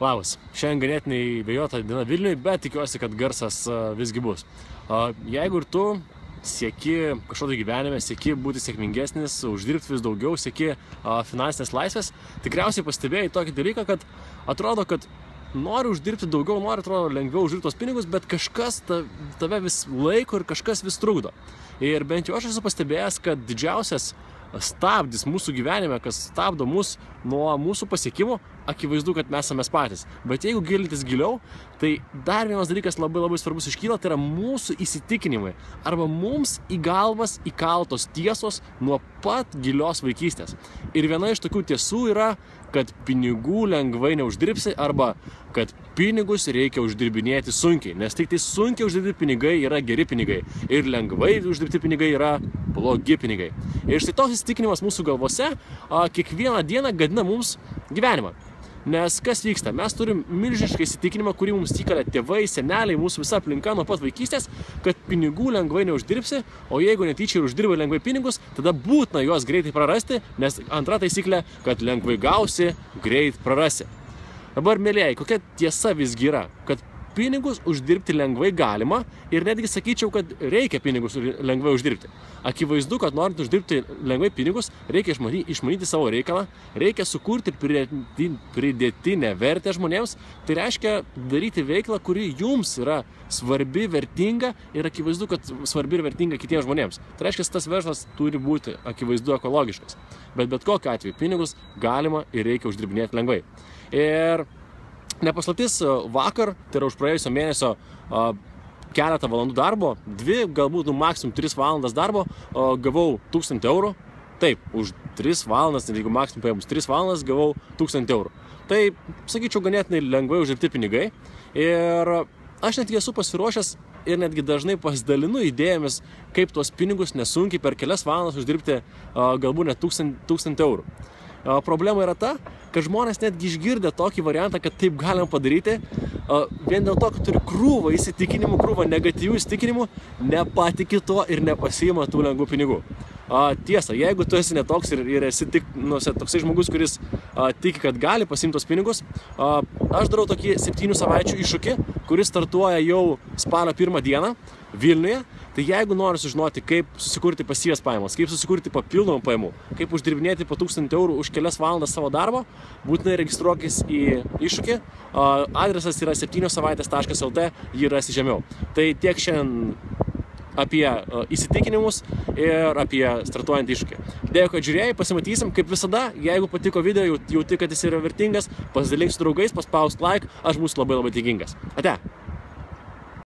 Labas. Šiandien ganėtinai vėjota diena Vilniui, bet tikiuosi, kad garsas visgi bus. Jeigu ir tu sieki kažkokio gyvenime, sieki būti sėkmingesnis, uždirbti vis daugiau, sieki finansinės laisvės, tikriausiai pastebėjai tokį dalyką, kad atrodo, kad nori uždirbti daugiau, nori atrodo lengviau uždirbti tos pinigus, bet kažkas tave vis laiko ir kažkas vis trukdo. Ir bent jau aš esu pastebėjęs, kad didžiausias stabdis mūsų gyvenime, kas stabdo mus nuo mūsų pasiekimų, akivaizdu, kad mes esame patys. Bet jeigu gilintis giliau, tai dar vienas dalykas labai svarbus iškyla, tai yra mūsų įsitikinimai arba mums į galvas įkaltos tiesos nuo pat gilios vaikystės. Ir viena iš tokių tiesų yra, kad pinigų lengvai neuždirbsi arba kad pinigus reikia uždirbinėti sunkiai, nes tik tai sunkiai uždirbti pinigai yra geri pinigai ir lengvai uždirbti pinigai yra blogi pinigai. Ir štai toks įsitikinimas mūsų galvose kiekvieną dieną gadina mums gyvenimą. Nes kas vyksta? Mes turim milžinišką įsitikinimą, kurį mums įkalė tėvai, seneliai, mūsų visa aplinka nuo pat vaikystės, kad pinigų lengvai neuždirbsi, o jeigu netyčia ir uždirbai lengvai pinigus, tada būtina juos greitai prarasti, nes antra taisyklė, kad lengvai gausi, greit prarasi. Dabar, mėlėjai, kokia tiesa visgi yra? Kad pinigus uždirbti lengvai galima ir netgi sakyčiau, kad reikia pinigus lengvai uždirbti. Akivaizdu, kad norint uždirbti lengvai pinigus, reikia išmanyti savo reikalą, reikia sukurti pridėtinę vertę žmonėms, tai reiškia daryti veiklą, kuri jums yra svarbi, vertinga ir akivaizdu, kad svarbi ir vertinga kitiems žmonėms. Tai reiškia, tas verslas turi būti akivaizdu ekologiškas. Bet kokiu atveju pinigus galima ir reikia uždirbinėti lengvai. Ir nepaslaptis, vakar, tai yra už praėjusio mėnesio keletą valandų darbo, 2, galbūt maksimum 3 valandas darbo, gavau 1000 eurų. Taip, už 3 valandas, jeigu maksimum paėmus 3 valandas, gavau 1000 eurų. Tai, sakyčiau, ganėtinai lengvai uždirbti pinigai. Ir aš netgi esu pasiruošęs ir netgi dažnai pasidalinu idėjomis, kaip tuos pinigus nesunkiai per kelias valandas uždirbti galbūt net 1000 eurų. Problema yra ta, kad žmonės netgi išgirdę tokį variantą, kad taip galima padaryti, vien dėl to, kad turi krūvą įsitikinimų, krūvą negatyvių įsitikinimų, nepatiki to ir nepasiima tų lengvų pinigų. Tiesa, jeigu tu esi netoks ir esi tik toksai žmogus, kuris tiki, kad gali pasiimti tos pinigus, aš darau tokį 7 savaičių iššūkį, kuris startuoja jau spalio 1 dieną Vilniuje. Tai jeigu nori sužinoti, kaip susikurti pasyvias pajamas, kaip susikurti papildomų pajamų, kaip uždirbinėti po 1000 eurų už kelias valandas savo darbo, būtinai registruokis į iššūkį. Adresas yra 7savaitės.lt, jį rasi žemiau. Tai tiek šiandien apie įsitikinimus ir apie startuojant iššūkį. Dėkui, kad žiūrėjai, pasimatysim, kaip visada. Jeigu patiko video, jauti, kad jis yra vertingas, pasidalink su draugais, paspausk like, aš būsiu labai dėkingas. Ate!